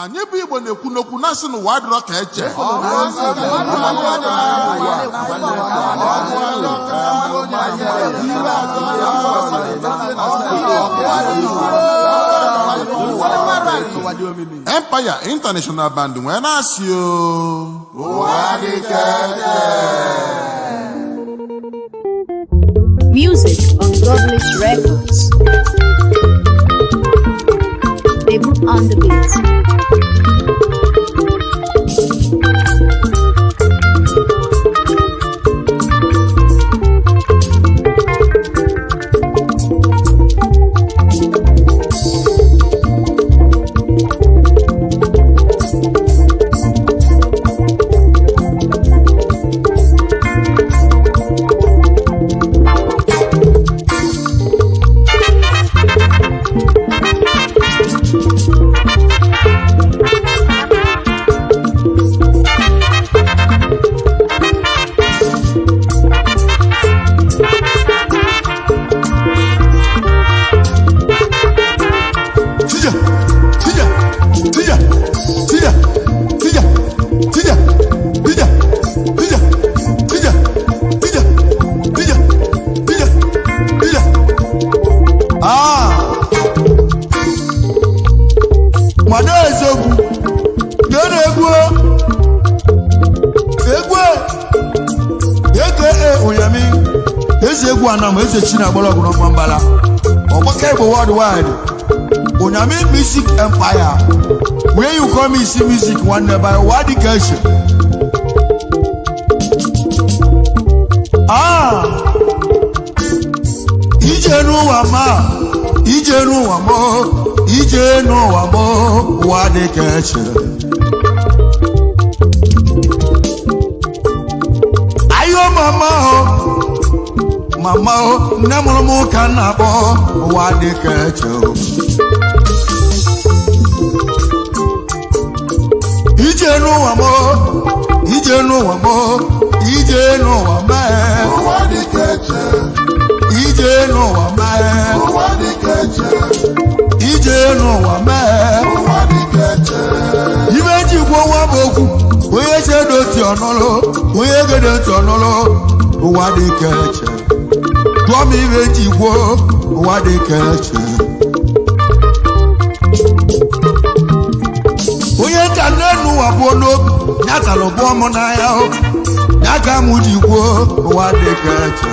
Anyị bụ Igbo na-ekwu n'okwu na-asị n'ụwa adịrọ ka eche. Empire International Band nwee na-asị Music on Godlich Records. They put on the beats. Eze Egwu Anam eze China gbọrọgwụ n'ọgba mbala ọgbaka Igbo worldwide Unyami Music Empire where you come and see music one day by wadi keshe ije n'ụwa mo wadi keshe ayo mama namulumu kanabo wadi keshe ije n'ụwa mo wadi keshe ije n'ụwa wadi keshe ibe ji gwo nwa boku onye chedo ti onolo onye gede ti onolo wadi keshe Twami ibe ji gwo wadi keshe onye ka nenu abono nyata lo bo mo na ya o nyaka mu ji gwo wadi keshe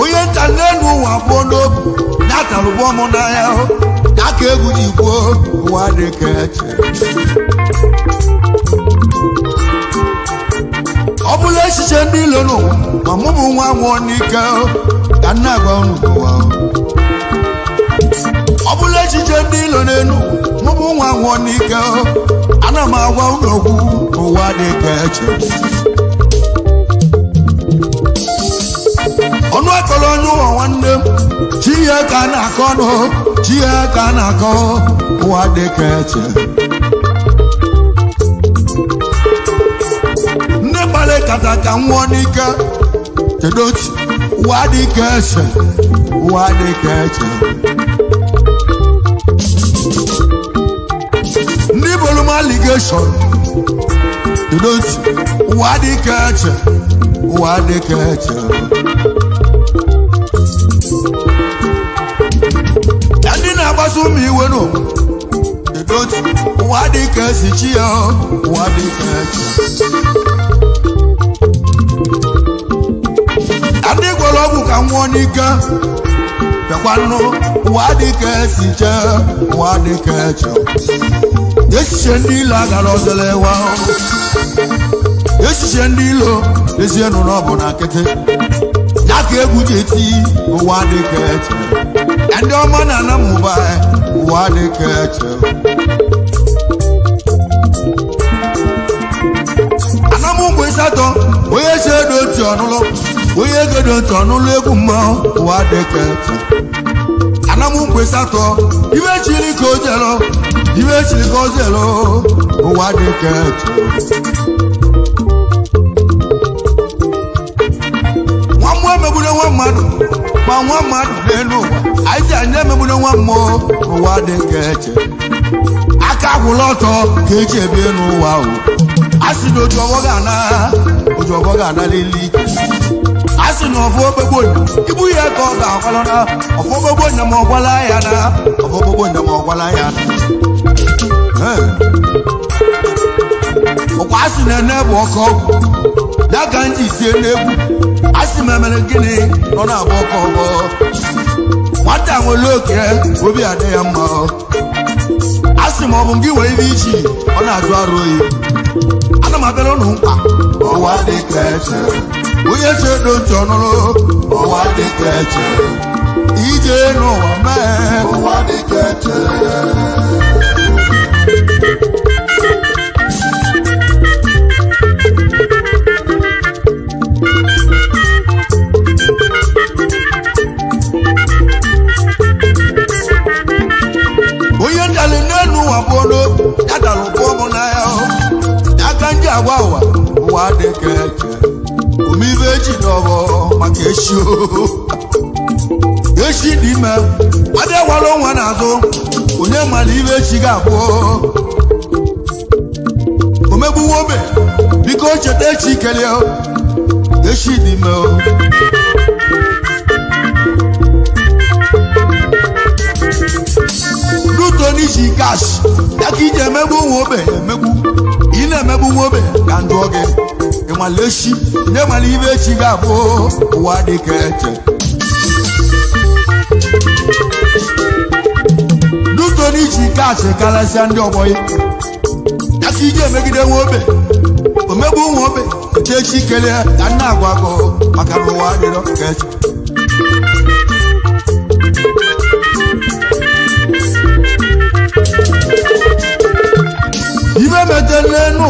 onye ka nenu abono nyata lo bo mo na ya o nyaka egwu ji gwo wadi keshe Obule sise ndi lono mamumu nwa wonika kana gwa nuwa Obule sise ndi lonenu mumu nwa wonika ana magwa unogu wadi keshe Onu akolo nyu wanne chiye kana ko wadi keshe Kataka nwonika kedoti wadi keshe Ndi boluma allegation kedoti wadi keshe Yandi na basu mi weno kedoti wadi keshe chiyo wadi keshe Adigologu ka nwonika Pekwano wadi keshe je wadi keshe Yeshe ndilo agalo zelewa Yeshe ndilo Yeshe nunobo na kete Yake egwu jeti wadi keshe Ende omana na mubae wadi keshe Anamu mwe sato Oye shedo ti onulo Oye gedo ti onulu egwu mma wadi keshe Anamu mwe sato Iwe chiri ko zelo wadi keshe Mwamwe megule nwa mmadụ ma nwa mmadụ n'elu ụwa anyị anya emegbune nwa mmụọ n'ụwa dị ka eche aka gwụla ọtọ ka eji ebie n'ụwa ahụ a sị na oju ọgbọ ga-ana lili a sị na ọfụ ogbegbo ibu ya ka ọ ga-akwala na ọfụ ogbegbo nya ma ọgwala ya na ọfụ ogbegbo nya ma ọgwala ya ọkwa a sị na ene bụ ọkọ ọgwụ ya ka nji sie n'egwu a sị m emere gịnị nọ na-agba ọkọ ọgbọ nwata nwere oke obi adị ya mma a sị m ọ bụ gị wee ibe ichi ọ na-ajụ arụ oyi ana m abịara ụnụ mkpa ọwa dị ka eche onye chedo ntị ọnụrụ ọwa dị ka eche ije n'ụwa mee ụwa dị ka eche onye ndalị n'elu ụwa bụ ono ya dara ụkwụ ọmụ n'ahịa aka ndị agwa ụwa dị ka eche omibe eji n'ọbọ maka echi dị ime adịghwala ọnwa n'azụ onye mara ibe echi ga-abụ omegbuwo obe biko cheta echi kelee echi dị ime ruto n'iji kash ya ka iji emegbu nwa obe emegbu ị na-emegbu nwa obe ka ndụọ gị ịmala echi nye mara ibe echi ga-abụ ụwa dị ka eche ruto n'iji kash karịsịa ndị ọgbọ ya ya ka iji emegide nwa obe omegbu nwa obe ete echi kelee ka nna agwa agụ maka na ụwa dịrọ ka eche iwe mete n'enu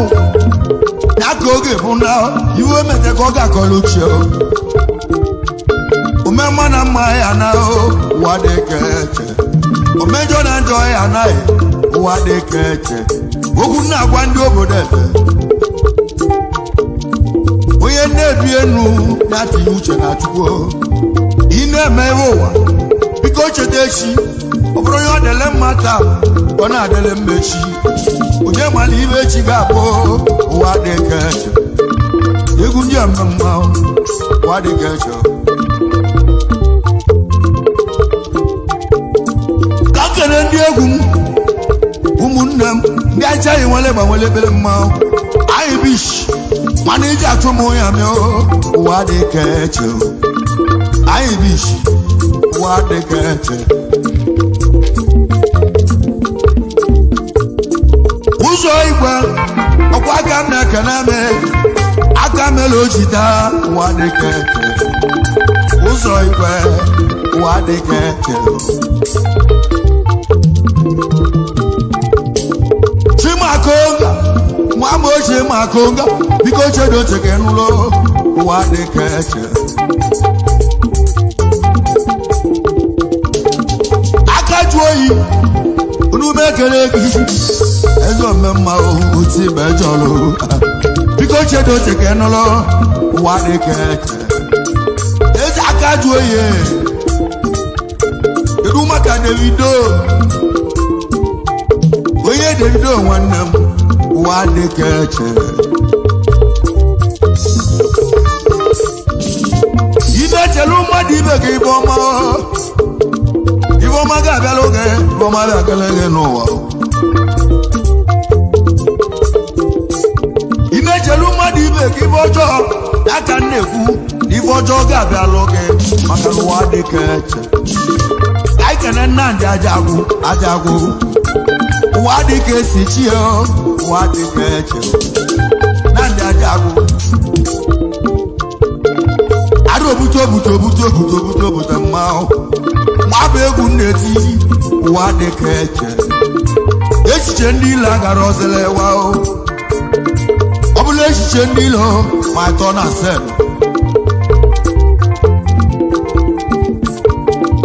ya ka oge bụ na iwe mete ka ọ ga-akọrọ ochie omemma na mma ya na ụwa dị ka eche omejọ na njọ ya anaghị ụwa dị ka eche okwu na-agwa ndị obodo ebe onye na-ebi enu na-atịghị uche na chukwu ị na-eme ihe ụwa biko cheta echi ọ bụrụ onye ọ dịle mma taa ọ na-adịle mma echi onye mara ibe echi ga-abụ ụwa dị ka eche egwu ndị mmemme ụwa dị ka eche ka kere ndị egwu m ụmụnne m ndị achaghị nwere gbanwere ebere mmanwụ anyị bish mana iji achụ m onye amị ụwa dị ka eche anyị bish ụwa dị ka eche ụzọ igwe ọkwa aka m na-ekene ame aka mele ojita ụwa dị ka eche ụzọ igwe ụwa dị ka eche chimakonga nwa m ochie makonga biko chedo cheke n'ụlọ ụwa dị ka eche aka jụ oyi unume ekele gị eze omemma oti bejọlụ biko chedo cheke n'ụlọ ụwa dị ka eche ezi aka jụ oyi kedu maka Davido onye Davido nwanne m ụwa dị ka eche ibe chelu mmadụ ibe gị ibe ọma ga-abịala oge ibe ọma ga-agala gị n'ụwa ibe chelu mmadụ ibe gị ibe ọjọọ aka na-ekwu ibe ọjọọ ga-abịala oge maka na ụwa dị ka eche anyị kene Nnamdị Ajagwu ụwa dị ka esi chi ya ụwa dị ka eche Nnamdị Ajagwu arụ obute mmanwụ gbaba egwu na-eti ụwa dị ka eche echiche ndị ile agara ọzelewa ọ bụla echiche ndị ile ma atọ na sel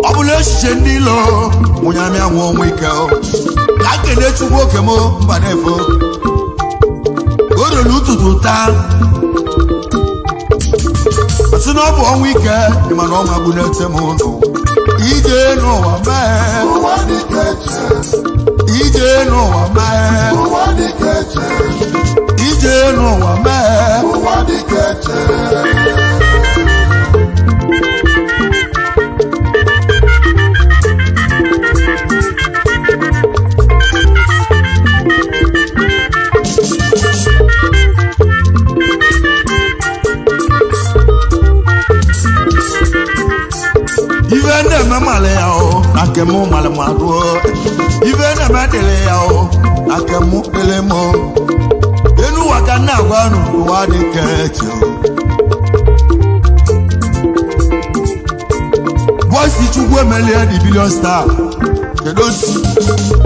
ọ bụla echiche ndị ile Unyami anwụ ọnwụ ike ka kene chukwu oke m mba na-efo o rere ụtụtụ taa sị na ọ bụ ọnwụ ike ịma na ọnwa gbụ na-ete m ụnụ ije n'ụwa mee ụwa dịka eche ije n'ụwa mee ụwa dịka eche ije n'ụwa mee ụwa dịka eche ife na-eme male ya o na nke mụ male mmadụ ife na-eme dịrị ya o na nke mụ dịrị mụ enu ụwa ka nna agwa nụ ụwa dị ka eche bọsi chukwu emelie dị bilion star kedu osi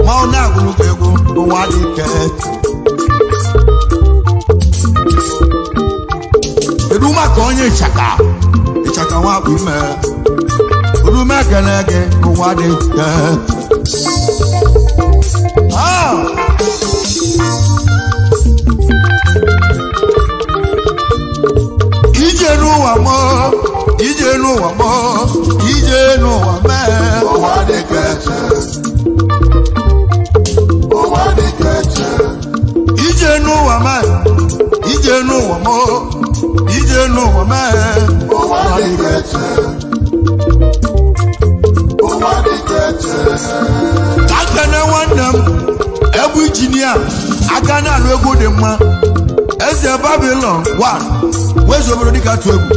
ma ọ na-agụrụ ka egwu ụwa dị ka eche kedu maka onye ịchaka nwakpu ime odume ekele gị ụwa dị ka ije n'ụwa mọ ije n'ụwa mọ ije n'ụwa mee ụwa dịka eche ụwa dịka eche ije n'ụwa mee ije n'ụwa mọ ije n'ụwa mee ụwa dịka eche ụwa dịka eche ka nkene nwanne m egwu injinia aka na-alụ egwu dị mma eze Babylon 1 wezu obodo dịka tụ egwu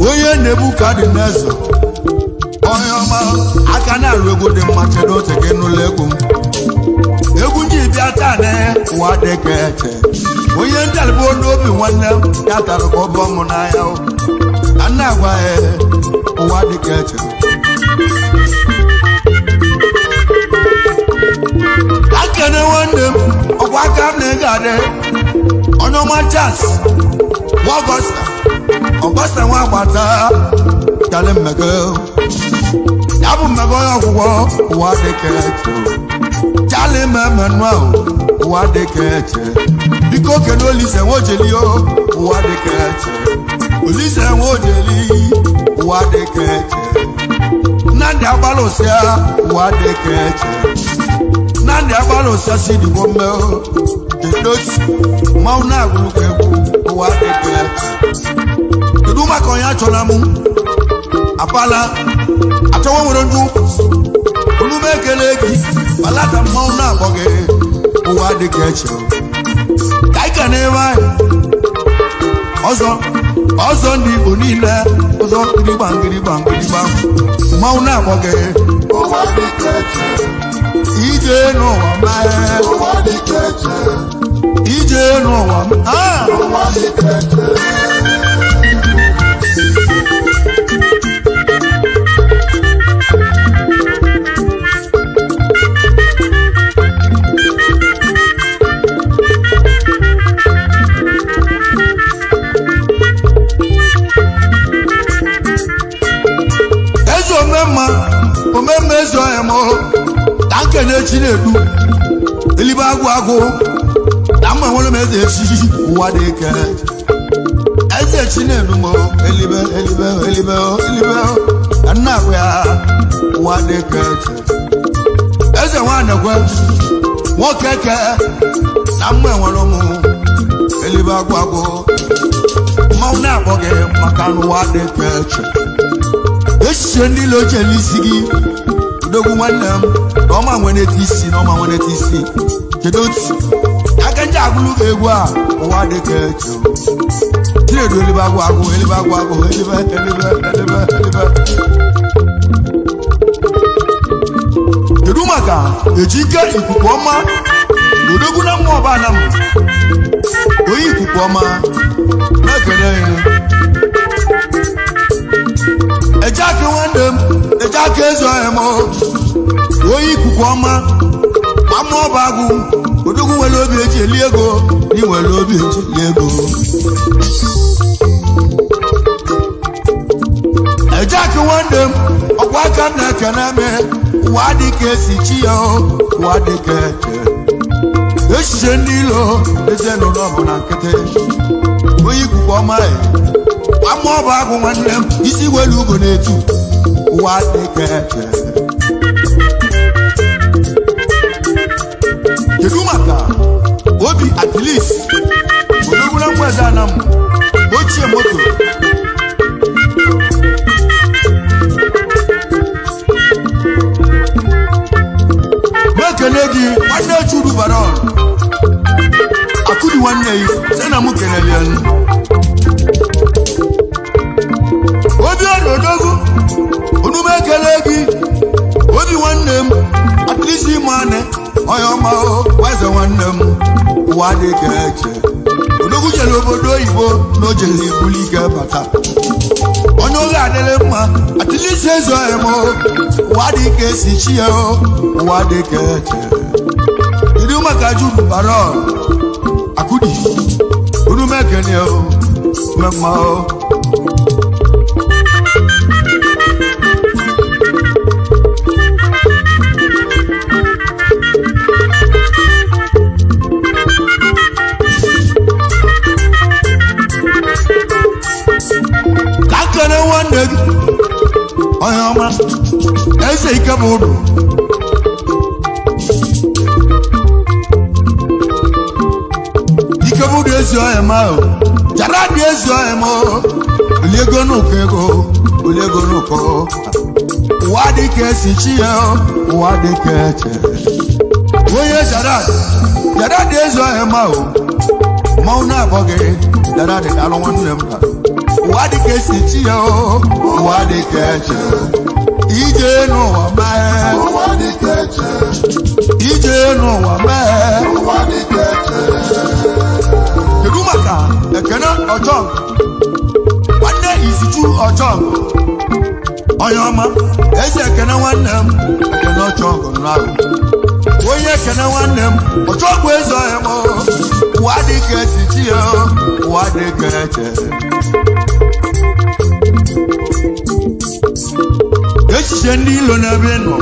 onye na-ebu ka dị n'eze onye ọma aka na-alụ egwu dị mma chedo ote gị n'ụlọ egwu m egwu ndị bịa taa na ụwa dịka eche onye ntalịbụ n'obi nwanne m ya tara ka ọ bụ ọmụ n'anya ka nna agwa ya ụwa dịka eche akene nwanne m ọkwa aka m na-ege adị onye ọma chas ọgọsta nwa agbata chali mmego ya bụ mmego onye ọgwụgwọ ụwa dịka eche chali mmemme ahụ ụwa dịka eche biko kedu Olise nwojeli ụwa dịka eche Olise nwojeli ụwa dịka eche Nnamdị agbalụsịa ụwa dịka eche Nnamdị agbalụsịa si digbo mme edosi mmanwụ na-agụrụ ka egwu ụwa dịka eche kedu maka onye achọla m apala achọwa nwere ndị olume ekele gị malata mmanwụ na-akpọ gị ụwa dịka eche ka anyị ka na-ebe anyị ọzọ ndị Igbo niile ọzọ ngịrịgba mmanwụ na-akpọ gị ụwa dịka eche ije n'ụwa mee ụwa dịka eche ije n'ụwa ụwa dịka eche omemme ezi ọhịa m ka nkene Chinedu elibe agwụ na mma nwere m eze echi ụwa dịka eze Chinedu m elibe ka nna agwụ ya ụwa dịka eze nwaanyị kwe nwoke ke na mma nwere m elibe agwụ mmanwụ na-akpọ gị maka n'ụwa dịka echiche ndị ile ochie n'isi gị udogwu nwanne m na ọma nwere isi kedu otu aka ndị agụlụ egwu a ụwa dịka eche Chinedu elibe agwụ kedu maka ejike ikuku ọma udogwu na mmụọ ọba Anam onye ikuku ọma na-ekele eje aka nwanne m eje aka ezi ọhịa m onye ikuku ọma ma mmụọ ọba agwụ odogwu nwere obi eji eli ego ị nwere obi eji eli ego eje aka nwanne m ọkwa aka m na-ekene me ụwa dịka esi chi ya ụwa dịka echiche ndị ilo ezenụlọ bụ na nkịtị onye ikuku ọma ama ọba agụ nwanne m isi welu ugo na-etu ụwa dị ka eche kedu maka obi at least odogwula Eze Anam ochie moto mekele gị nwanne churu baron akụdi nwanne yi sị na mụ kelele ya obi ọdọdọgụ onume ekele gị obi nwanne m at least ịmane onye ọma eze nwanne m ụwa dị ka eche odogwu jere obodo oyibo na o jere ibuli ike bata onye oge adịrị mma at least eze m ụwa dị ka esi chi ya ụwa dị ka eche kedu maka juru baron akụdi onume ekele mmemma onye ọma eze ike bụ ụdụ ike bụ ụdụ ezi ọhịa ma jara dị ezi ọhịa ma oliego n'ụkọ ego oliego n'ụkọ ụwa dị ka esi chi ya ụwa dị ka eche onye jara dị ezi ọhịa ma mmanwụ na-abọ gị jara dị alụ nwanne m ụwa dị ka esi chi ya ụwa dị ka eche ije n'ụwa mee ụwa dị ka eche ije n'ụwa mee ụwa dị ka eche kedu maka ekene ọchọg nwanne izichu ọchọg onye ọma eze ekene nwanne m ekene ọchọg n'ahụ onye ekene nwanne m ọchọg eze ọhịa m ụwa dị ka esi chi ya ụwa dị ka eche echiche ndị ilo n'ebe nọ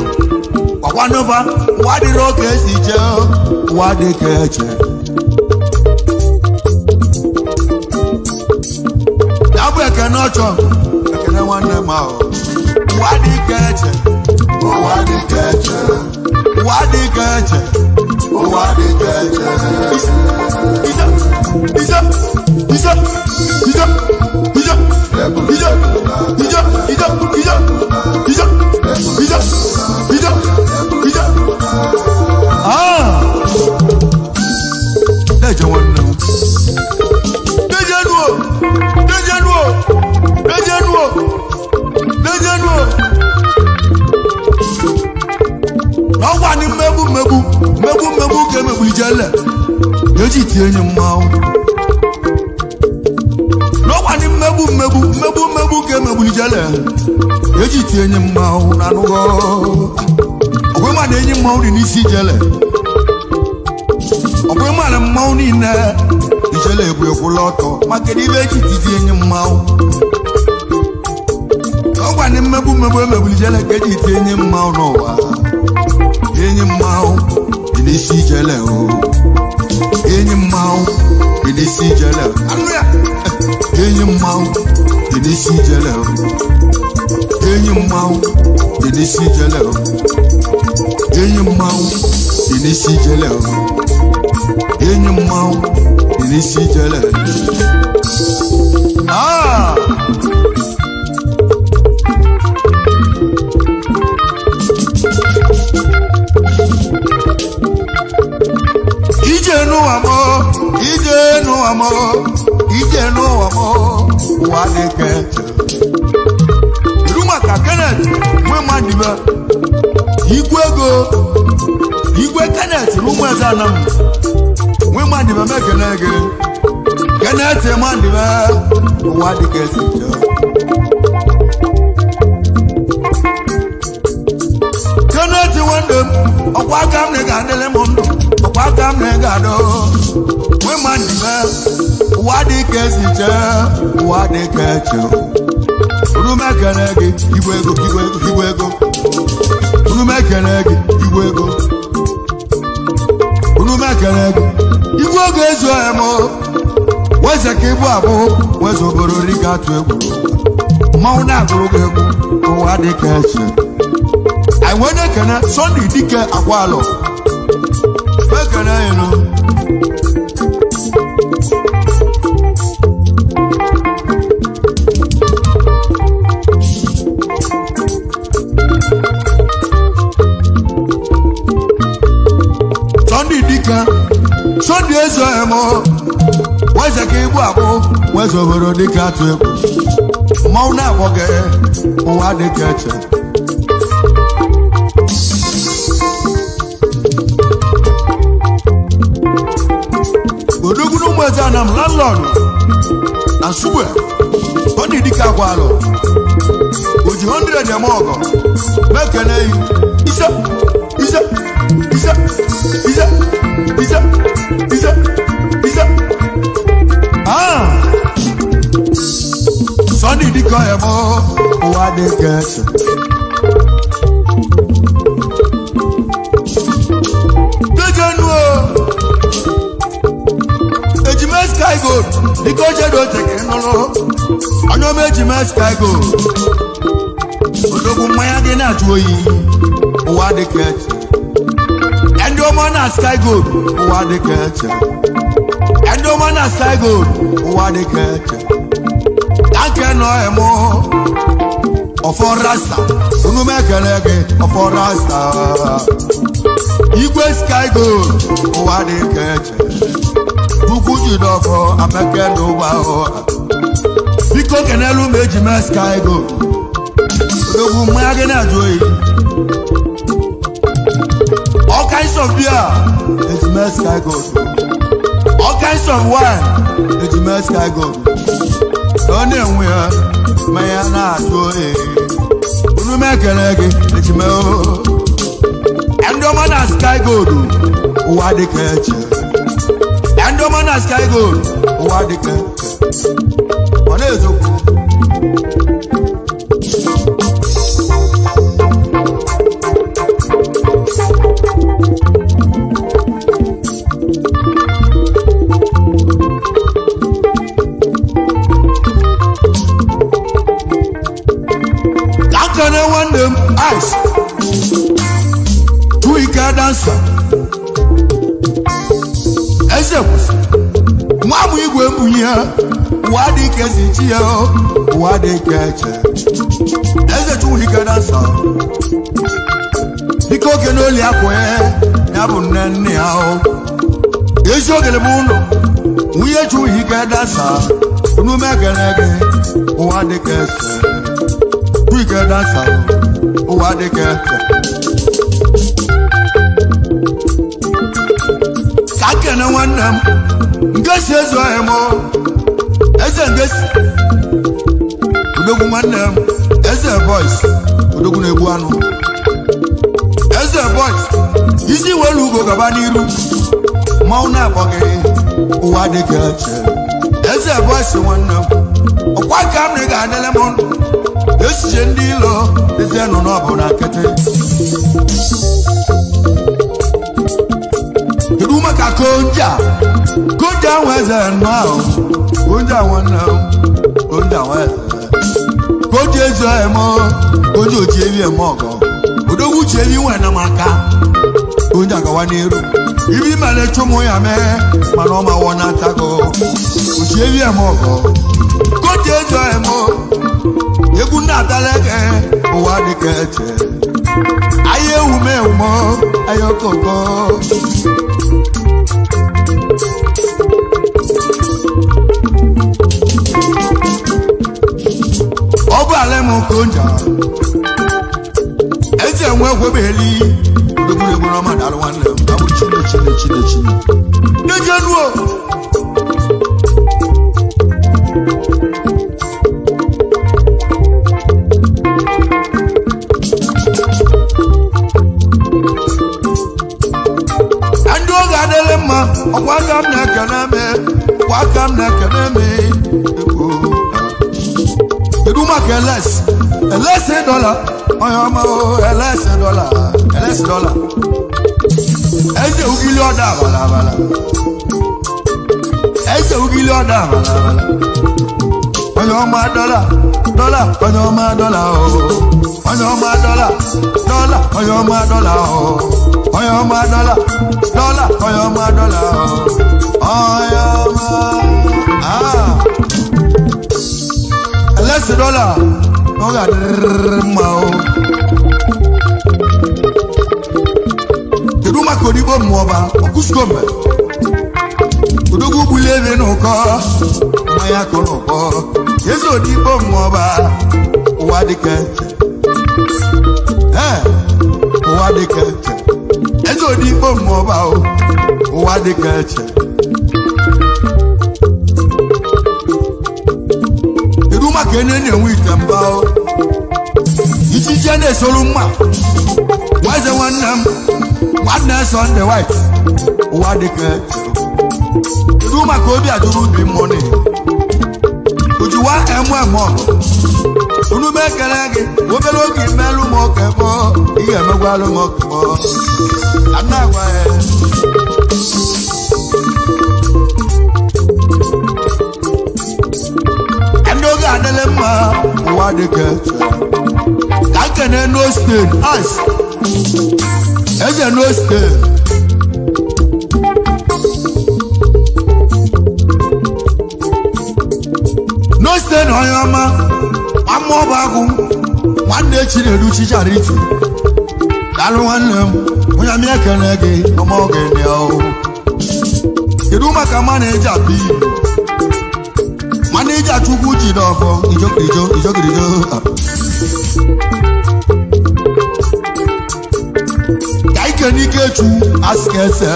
ọkwanụba ụwa dịrị oke esi jee ụwa dị ka eche ya bụ ekene ọchọ ekene nwanne m ahụ ụwa dị ka eche ụwa dị ka eche ụwa dị ka eche ụwa dị ka eche ije ije ije ije ije ije mmegbu ka emegbu ijele eji tie enyi mmanwụ n'ọkwani mmegbu ka emegbu ijele eji tie enyi mmanwụ na anụgo ọkwe ma na enyi mmanwụ dị n'isi ijele ọkwe ma na mmanwụ niile ijele ebu ekwula ọtọ maka ibe eji tie enyi mmanwụ n'ọkwani mmegbu emegbu ijele ka eji tie enyi mmanwụ n'ụwa enyi mmanwụ dị n'isi ijele enyi mmanwụ dị n'isi ijele anụ ya enyi mmanwụ dị n'isi ijele enyi mmanwụ dị n'isi ijele enyi mmanwụ dị n'isi ijele enyi mmanwụ dị n'isi ijele ije n'ụwa m ụwa dị ka eche iru maka Kenneth nwe madibe igwe Kenneth n'ụmụ Eze Anam nwe madibe mekene gị Kenneth madibe ụwa dị ka esi eche Kenneth nwanne m ọkwa aka m na ga-adịrị m ndụ ọkwa aka m na ga-adọ nwe madibe ụwa dị ka esi chee ụwa dị ka eche urumekene gị igwe ego urumekene gị igwe ego urumekene gị igwe ego ezu em weze ka ịbụ abụ weze obodo riga atụ egwu mmanwụ na-agụrụ gị egwu ụwa dịka eche anyị nwee na-ekene Sunday dike Agwalọ ekene ịnụ Sunday dike Sunday eze emo weze ka ịbụ abụ weze obodo dịka atụ egwu mmanwụ na-akpọ gị ụwa dịka eche odogwu n'ụmụ eze Anam landlord na Nsugbe Sunday dike Agwalọ oji 100 eme ọgọ mekene yi ise ise ise ise ise ise ise Sunday dike emo ụwa dịka eche dejenuo ejime Sky Gold dịka oche dị oche ka ịnụrụ onye ọma ejime Sky Gold odogwu mmanya gị na-ajụ oyi ụwa dịka eche ndị ọma na Sky Gold ụwa dịka eche ndị ọma na Sky Gold ụwa dịka eche ka nke nọ emo ọfọ rasta unu m ekele gị ọfọ rasta igwe Sky Gold ụwa dịka eche ukwu jidọfọ ameke n'ụgbọ ahụ biko kenelu m ejime Sky Gold odogwu mmanya gị na-ajụ oyi all kinds of beer ejime Sky Gold all kinds of wine ejime Sky Gold ọ na-enwe ya mmanya na-ajụ oyi unu m ekele gị ejime ndị ọma na Sky Gold ụwa dịka eche ndị ọma na Sky Gold ụwa dịka ọ na-ezokwu akene nwanne m ice tuike dansa eze nwa m igwe mbunye ụwa dịka ezi chi ya ụwa dịka eche eze tuike dansa dịka oge n'oli akwa ya bụ nne ya ezi ogele m ụlọ nwunye tuike dansa unu m ekele gị ụwa dịka eche tuike dansa ụwa dịka eche ka kene nwanne m ngesi eze emo eze ngesi odogwu nwanne m eze boys odogwu na-egbu anụ eze boys isi welu ugo gaba n'iru mmanwụ na-akpọ gị ụwa dịka eche eze boys nwanne m ọkwa ka m na ị ga-adịle m ndụ esiche ndị ilo eze nọ n'ọbụ na nkịtị kedu maka konja nwe eze nnọọ ahụ konja nwanne m konja nwe eze konja eze emo konja ochi ebi eme ọgọ odogwu chi ebi nwe na maka konja gawa n'iru ibi mere chụmụ ya mee mana ọ ma wọ na ntago ochi ebi eme ọgọ konja eze emo egwu na-atala eke ụwa dịka eche ahịa ewume ewumo ahịa okoko ọ bụ ala m konja eze nwe gwebeli odogwuregwu n'ọma dalụ nwanne m abụ chine nejenuo ndị oge adịghị mma ọkwa aka m na-ekene me kwa aka m na-ekene me kedu maka elesi dọla onye ọma elesi dọla eze ugili ọda abala ese ugili ọda onye ọma dọla onye ọma dọla onye ọma dọla onye ọma dọla onye ọma dọla onye ọma dọla onye ọma elesi dọla ọ ga-adịrịrị mma kedu maka odigbo mmụọba ọkụsigombe odogwu gbuli ebe n'ụkọ mmanya kọ n'ụkọ eze odigbo mmụọba ụwa dịka ụwa dịka eze odigbo mmụọba ụwa dịka eche kedu maka enye na-enwe ite mba ichiche na-esolu mma waze nwanne m nwanne Sunday White ụwa dịka kedu maka obi ajụrụ ubi mmọnị ojiwa ọgụ unu m ekele gị obere oge imelụ m oke mọ ị ga-emegwalụ m oke mọ ana agwa ya ndị oge adịlị mma ụwa dịka ka nkene no state as eze no state no state na onye ọma ama ọba agụ nwanne echi na-eru chichara iti dalụ nwanne m onye amị ekele gị ọma oge ndị ahụ kedu maka mana-eji apụ iyi mana-eji achụkwu ji n'ọfọ ijogirijo ka ike n'ike chu asịka ese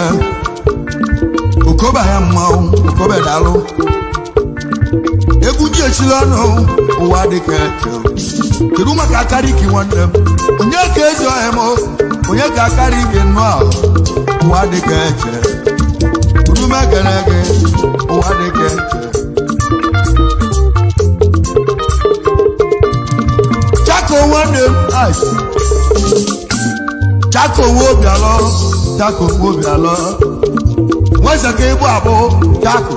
okobe ya mmanwụ okobe dalụ egwu ji echila ọnụ ụwa dịka kedu maka akarị ike nwanne m onye ka ezi ọhịa m onye ka akarị ibe nnọọ ụwa dịka eche udume gere gị ụwa dịka eche chako nwanne m ice chako nwe obi alọ chako nwe obi alọ nweze ka ịbụ abụ chako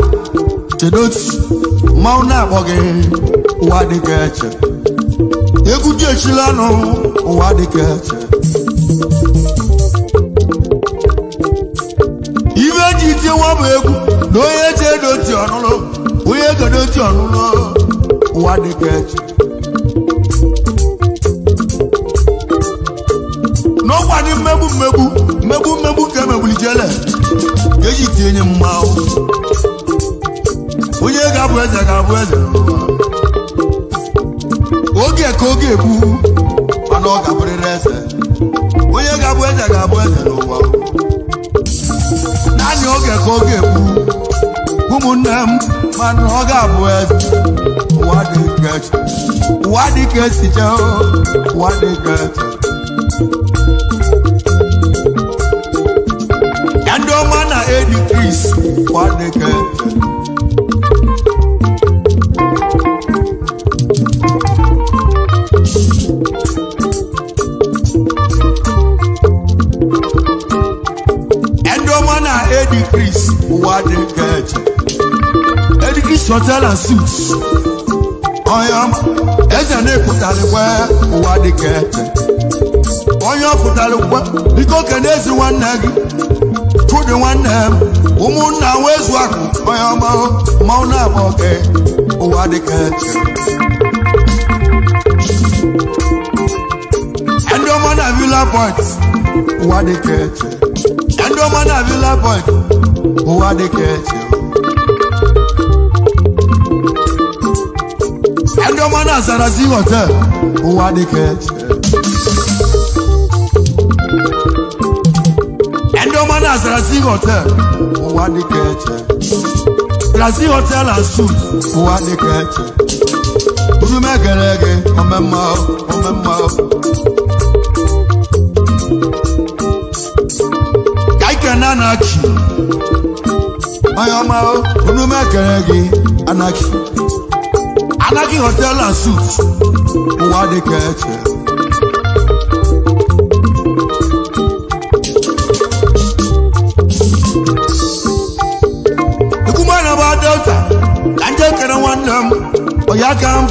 chedotu mmanwụ na-akpọ gị ụwa dịka eche egwu ji echila ọnụ ụwa dịka eche ibe eji itie nwa bụ egwu na onye eji edoti ọnụlụ onye egedoti ọnụlụ ụwa dịka eche n'ọkwadị mmegbu ka emegbulijele ka eji tie nye mmanwụ onye ga-abụ eze ga-abụ eze oge ka oge egbu mana ọ ga-abụrịrị eze onye ga-abụ eze ga-abụ eze n'ụwa naanị oge ka oge egbu ụmụnne m mana ọ ga-abụ eze ụwa dịka esi jee ụwa dịka eche ya ndị ọma na edi Chris ụwa dịka eche Eddie Chris ụwa dịka eche Eddie Chris hotel and suits onye ọma eze na-epụtarịkwa ụwa dịka eche onye ọ pụtarịkwa biko kene ezi nwanne gị chụdị nwanne m ụmụnna wee zu akụ onye ọma mmanwụ na-agba oke ụwa dịka eche ndị ọma na Villa Point ụwa dịka eche ndị ọma na Villa Point ụwa dịka eche ndị ọma na Zarazi Hotel ụwa dịka eche ndị ọma na Zarazi Hotel ụwa dịka eche Zarazi Hotel and Suites ụwa dịka eche udume gere gị omemma Anarchy onye ọma onume kere gị Anarchy Hotel and Suites ụwa dịka eche ekwumana bụ ada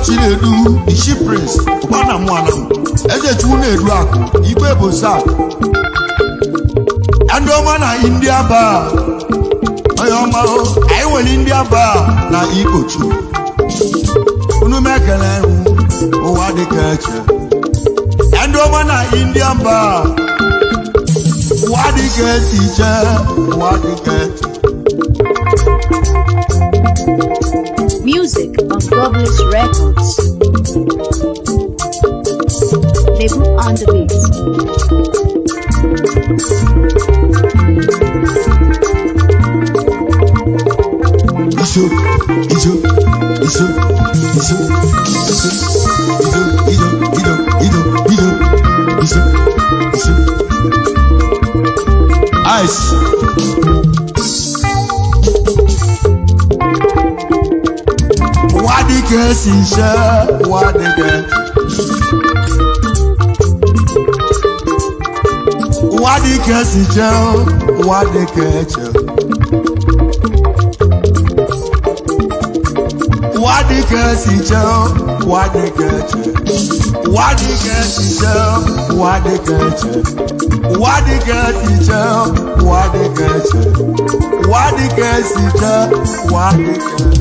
Chinedu Ishi Prince Anam Anam Eze Chinedu Akụ Igwe bụ sak ndị ọma na India bar onye ọma anyị nwere India bar na Igbochu unu mekele ụwa dịka eche ndị ọma na India bar ụwa dịka esi che ụwa dịka eche. Music on Globulus Records. Label on the beat. Iso, iso, iso, iso, iso, iso, iso. Ice. Wadike sinche, wadike. Wadike sinche, wadike che. Wadike sinche, wadike che. Wadike sinche, wadike che. Wadike sinche, wadike che. Wadike sinche, wadike.